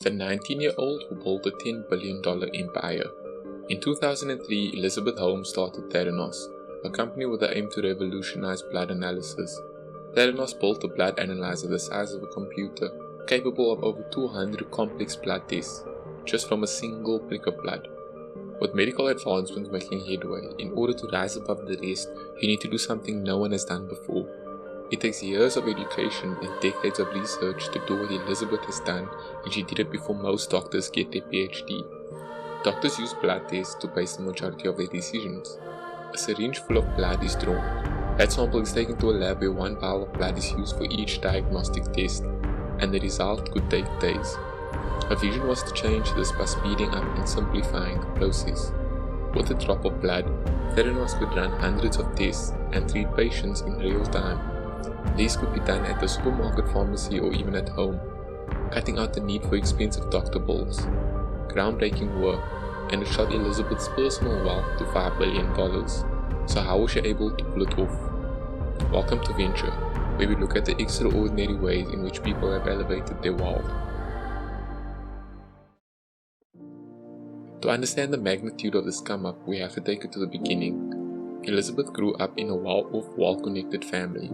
the 19-year-old who built a $10 billion empire. In 2003, Elizabeth Holmes started Theranos, a company with the aim to revolutionize blood analysis. Theranos built a blood analyzer the size of a computer, capable of over 200 complex blood tests, just from a single prick of blood. With medical advancements making headway, in order to rise above the rest, you need to do something no one has done before. It takes years of education and decades of research to do what Elizabeth has done, and she did it before most doctors get their PhD. Doctors use blood tests to base the majority of their decisions. A syringe full of blood is drawn. That sample is taken to a lab where 1 vial of blood is used for each diagnostic test, and the result could take days. Her vision was to change this by speeding up and simplifying the process. With a drop of blood, Theranos could run hundreds of tests and treat patients in real time. These could be done at the supermarket, pharmacy, or even at home, cutting out the need for expensive doctor bills. Groundbreaking work, and it shot Elizabeth's personal wealth to $5 billion. So how was she able to pull it off? Welcome to Venture, where we look at the extraordinary ways in which people have elevated their wealth. To understand the magnitude of this come up, we have to take it to the beginning. Elizabeth grew up in a well-off, well-connected family.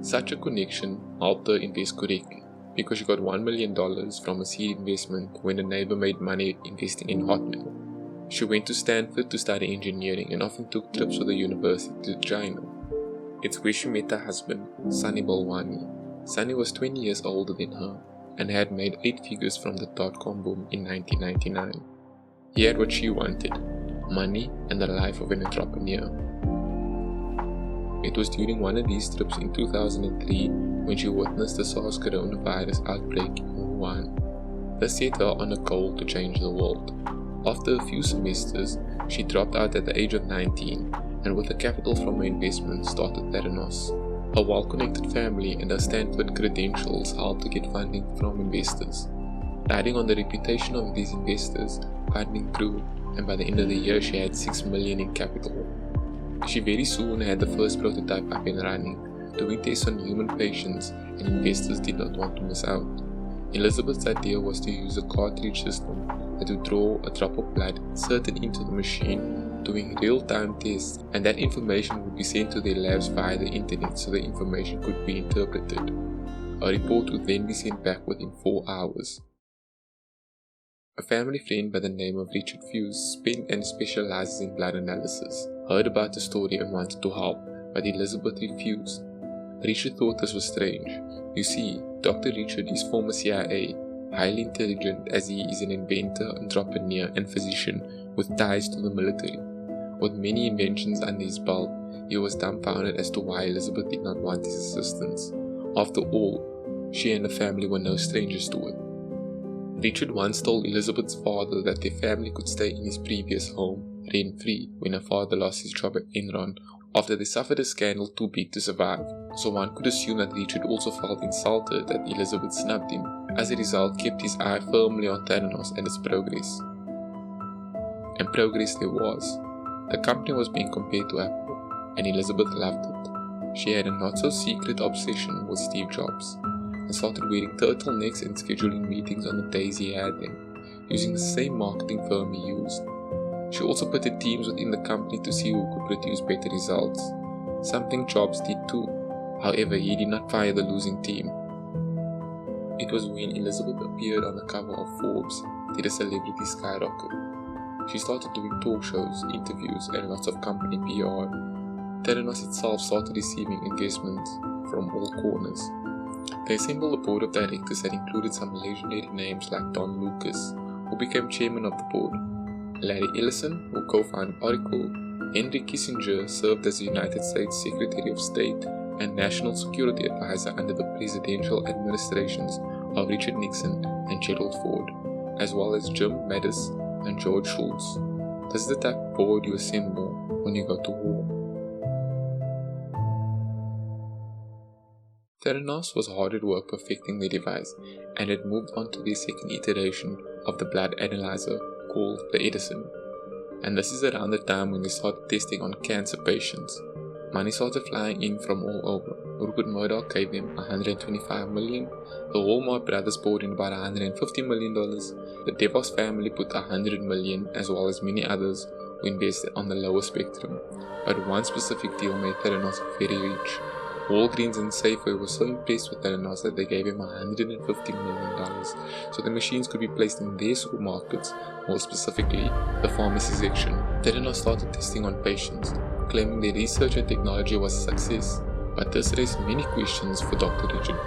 Such a connection helped her invest correctly, because she got $1 million from a seed investment when a neighbor made money investing in Hotmail. She went to Stanford to study engineering and often took trips with the university to China. It's where she met her husband, Sunny Balwani. Sunny was 20 years older than her and had made 8 figures from the dot-com boom in 1999. He had what she wanted, money and the life of an entrepreneur. It was during one of these trips in 2003 when she witnessed the SARS coronavirus outbreak in Wuhan. This set her on a goal to change the world. After a few semesters, she dropped out at the age of 19 and with the capital from her investment started Theranos. Her well-connected family and her Stanford credentials helped to get funding from investors. Adding on the reputation of these investors, funding grew, and by the end of the year she had $6 million in capital. She very soon had the first prototype up and running, doing tests on human patients, and investors did not want to miss out. Elizabeth's idea was to use a cartridge system that would draw a drop of blood inserted into the machine, doing real-time tests, and that information would be sent to their labs via the internet so the information could be interpreted. A report would then be sent back within 4 hours. A family friend by the name of Richard Fuse spent and specializes in blood analysis, heard about the story and wanted to help, but Elizabeth refused. Richard thought this was strange. You see, Dr. Richard is former CIA, highly intelligent as he is an inventor, entrepreneur and physician with ties to the military. With many inventions under his belt, he was dumbfounded as to why Elizabeth did not want his assistance. After all, she and her family were no strangers to it. Richard once told Elizabeth's father that their family could stay in his previous home, rent-free, when her father lost his job at Enron after they suffered a scandal too big to survive. So one could assume that Richard also felt insulted that Elizabeth snubbed him. As a result, kept his eye firmly on Theranos and its progress. And progress there was. The company was being compared to Apple, and Elizabeth loved it. She had a not-so-secret obsession with Steve Jobs, and started wearing turtlenecks and scheduling meetings on the days he had them, using the same marketing firm he used. She also pitted teams within the company to see who could produce better results, something Jobs did too. However, he did not fire the losing team. It was when Elizabeth appeared on the cover of Forbes did a celebrity skyrocket. She started doing talk shows, interviews, and lots of company PR. Theranos itself started receiving engagements from all corners. They assembled a board of directors that included some legendary names like Don Lucas, who became chairman of the board, Larry Ellison, who co-founded Oracle, Henry Kissinger served as the United States Secretary of State and National Security Advisor under the presidential administrations of Richard Nixon and Gerald Ford, as well as Jim Mattis and George Shultz. This is the type of board you assemble when you go to war. Theranos was hard at work perfecting the device and had moved on to their second iteration of the blood analyzer called the Edison. And this is around the time when they started testing on cancer patients. Money started flying in from all over. Rupert Murdoch gave them $125 million, the Walmart brothers poured in about $150 million, the DeVos family put $100 million, as well as many others who invested on the lower spectrum. But one specific deal made Theranos very rich. Walgreens and Safeway were so impressed with Theranos that they gave him $150 million so the machines could be placed in their supermarkets, more specifically, the pharmacy section. Theranos started testing on patients, claiming their research and technology was a success, but this raised many questions for Dr. Richard.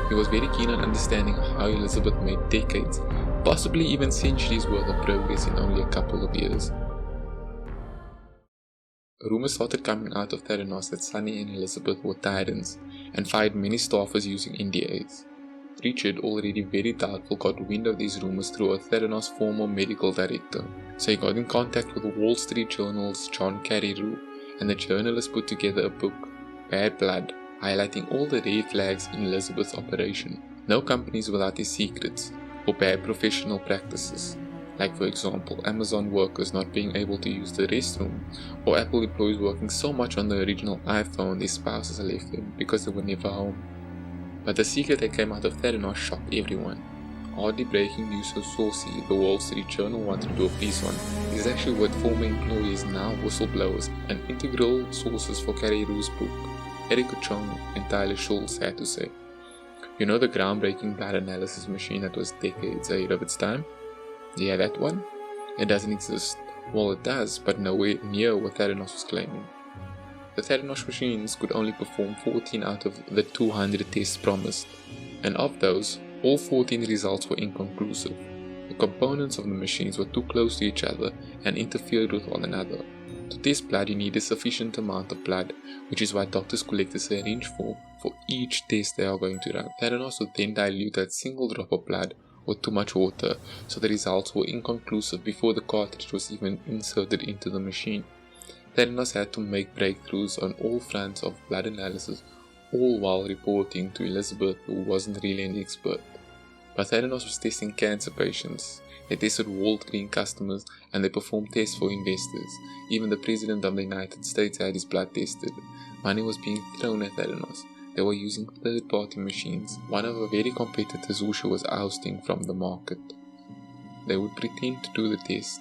He was very keen on understanding how Elizabeth made decades, possibly even centuries worth of progress in only a couple of years. Rumors started coming out of Theranos that Sunny and Elizabeth were tyrants and fired many staffers using NDAs. Richard, already very doubtful, got wind of these rumors through a Theranos former medical director, so he got in contact with Wall Street Journal's John Carreyrou, and the journalist put together a book, Bad Blood, highlighting all the red flags in Elizabeth's operation. No companies without their secrets or bad professional practices, like for example Amazon workers not being able to use the restroom, or Apple employees working so much on the original iPhone their spouses left them because they were never home. But the secret that came out of Theranos shocked everyone. Hardly breaking news so saucy, the Wall Street Journal wanted to do a piece on is actually what former employees, now whistleblowers, and integral sources for Carreyrou's book, Erica Chong and Tyler Schultz, had to say. You know the groundbreaking blood analysis machine that was decades ahead of its time? Yeah, that one? It doesn't exist. Well, it does, but nowhere near what Theranos was claiming. The Theranos machines could only perform 14 out of the 200 tests promised, and of those, all 14 results were inconclusive. The components of the machines were too close to each other and interfered with one another. To test blood, you need a sufficient amount of blood, which is why doctors collect a syringe for each test they are going to run. Theranos would then dilute that single drop of blood with too much water, so the results were inconclusive before the cartridge was even inserted into the machine. Theranos had to make breakthroughs on all fronts of blood analysis, all while reporting to Elizabeth, who wasn't really an expert. But Theranos was testing cancer patients, they tested Walgreens customers, and they performed tests for investors. Even the President of the United States had his blood tested. Money was being thrown at Theranos. They were using third-party machines, one of the very competitors who she was ousting from the market. They would pretend to do the test.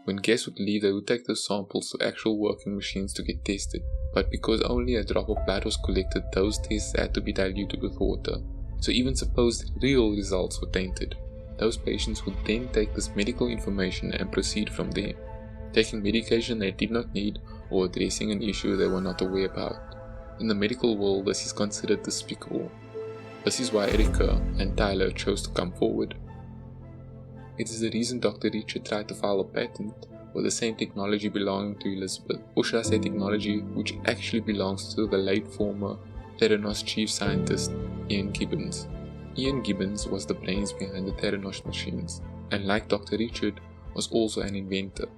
When guests would leave, they would take those samples to actual working machines to get tested, but because only a drop of blood was collected, those tests had to be diluted with water, so even supposed real results were tainted. Those patients would then take this medical information and proceed from there, taking medication they did not need or addressing an issue they were not aware about. In the medical world, this is considered despicable. This is why Erica and Tyler chose to come forward. It is the reason Dr. Richard tried to file a patent with the same technology belonging to Elizabeth, or should I say technology which actually belongs to the late former Theranos chief scientist Ian Gibbons. Ian Gibbons was the brains behind the Theranos machines, and like Dr. Richard, was also an inventor.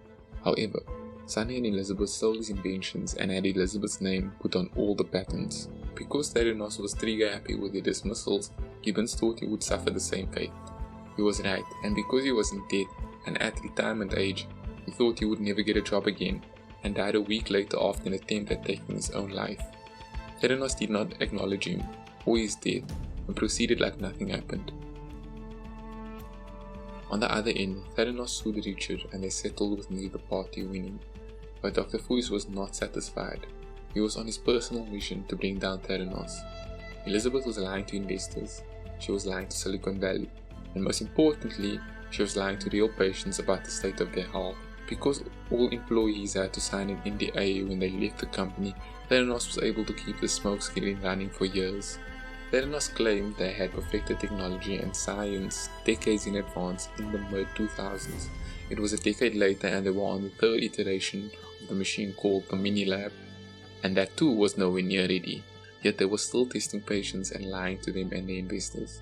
However, Sunny and Elizabeth stole his inventions and had Elizabeth's name put on all the patents. Because Theranos was trigger happy with their dismissals, Gibbons thought he would suffer the same fate. He was right, and because he was in debt and at retirement age, he thought he would never get a job again, and died a week later after an attempt at taking his own life. Theranos did not acknowledge him or his death, and proceeded like nothing happened. On the other end, Theranos sued Richard and they settled with neither party winning, but Dr. Fuis was not satisfied. He was on his personal mission to bring down Theranos. Elizabeth was lying to investors, she was lying to Silicon Valley, and most importantly, she was lying to real patients about the state of their health. Because all employees had to sign an NDA when they left the company, Theranos was able to keep the smokescreen running for years. Theranos claimed they had perfected technology and science decades in advance in the mid-2000s. It was a decade later and they were on the third iteration of the machine called the Mini Lab, and that too was nowhere near ready, yet they were still testing patients and lying to them and their investors.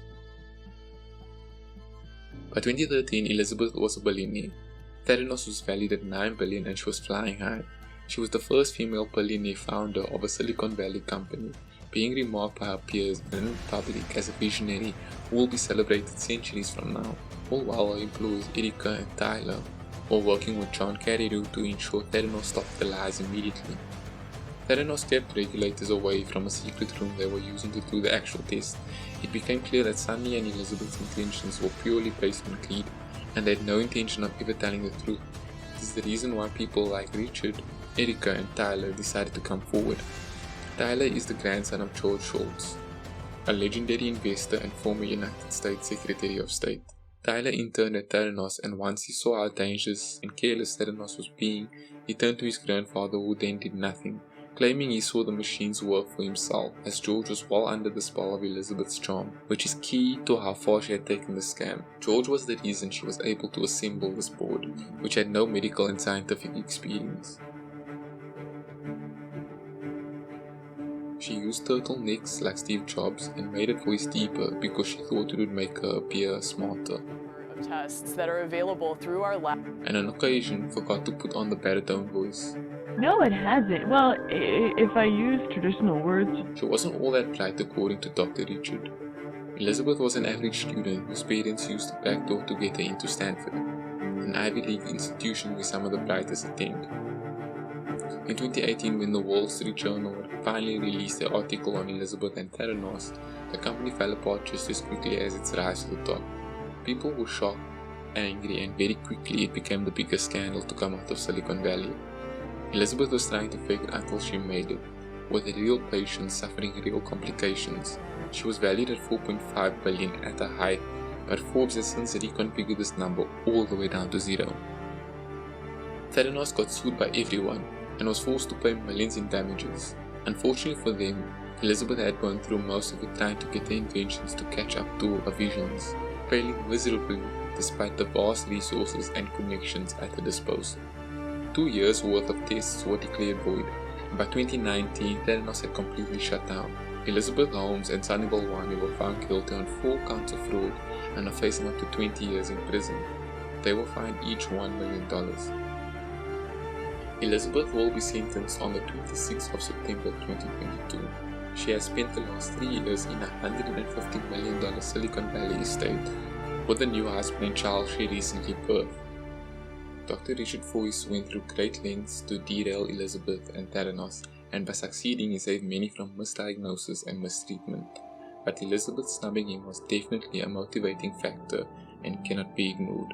By 2013, Elizabeth was a billionaire. Theranos was valued at $9 billion and she was flying high. She was the first female billionaire founder of a Silicon Valley company, being remarked by her peers and in public as a visionary who will be celebrated centuries from now, all while her employees Erica and Tyler were working with John Carreyrou to ensure Theranos stopped the lies immediately. Theranos kept regulators away from a secret room they were using to do the actual test. It became clear that Sunny and Elizabeth's intentions were purely based on greed, and they had no intention of ever telling the truth. This is the reason why people like Richard, Erica and Tyler decided to come forward. Tyler is the grandson of George Shultz, a legendary investor and former United States Secretary of State. Tyler interned at Theranos, and once he saw how dangerous and careless Theranos was being, he turned to his grandfather, who then did nothing, claiming he saw the machines work for himself, as George was well under the spell of Elizabeth's charm, which is key to how far she had taken the scam. George was the reason she was able to assemble this board, which had no medical and scientific experience. She used turtlenecks like Steve Jobs and made her voice deeper because she thought it would make her appear smarter. Of tests that are available through our lab. And on occasion forgot to put on the baritone voice. No, it hasn't. Well, if I use traditional words. She wasn't all that bright according to Dr. Richard. Elizabeth was an average student whose parents used a backdoor to get her into Stanford, an Ivy League institution where some of the brightest attend. In 2018, when the Wall Street Journal finally released their article on Elizabeth and Theranos, the company fell apart just as quickly as its rise to the top. People were shocked, angry, and very quickly it became the biggest scandal to come out of Silicon Valley. Elizabeth was trying to fake it until she made it, with real patients suffering real complications. She was valued at $4.5 billion at her height, but Forbes has since reconfigured this number all the way down to zero. Theranos got sued by everyone and was forced to pay millions in damages. Unfortunately for them, Elizabeth had burned through most of it trying to get her inventions to catch up to her visions, failing miserably despite the vast resources and connections at her disposal. 2 years worth of tests were declared void, and by 2019 Theranos had completely shut down. Elizabeth Holmes and Sunny Balwani were found guilty on 4 counts of fraud and are facing up to 20 years in prison. They were fined each $1 million. Elizabeth will be sentenced on the 26th of September 2022. She has spent the last 3 years in a $150 million Silicon Valley estate with a new husband and child she recently birthed. Dr. Richard Foyce went through great lengths to derail Elizabeth and Theranos, and by succeeding he saved many from misdiagnosis and mistreatment. But Elizabeth snubbing him was definitely a motivating factor and cannot be ignored.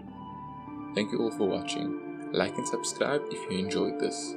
Thank you all for watching. Like and subscribe if you enjoyed this.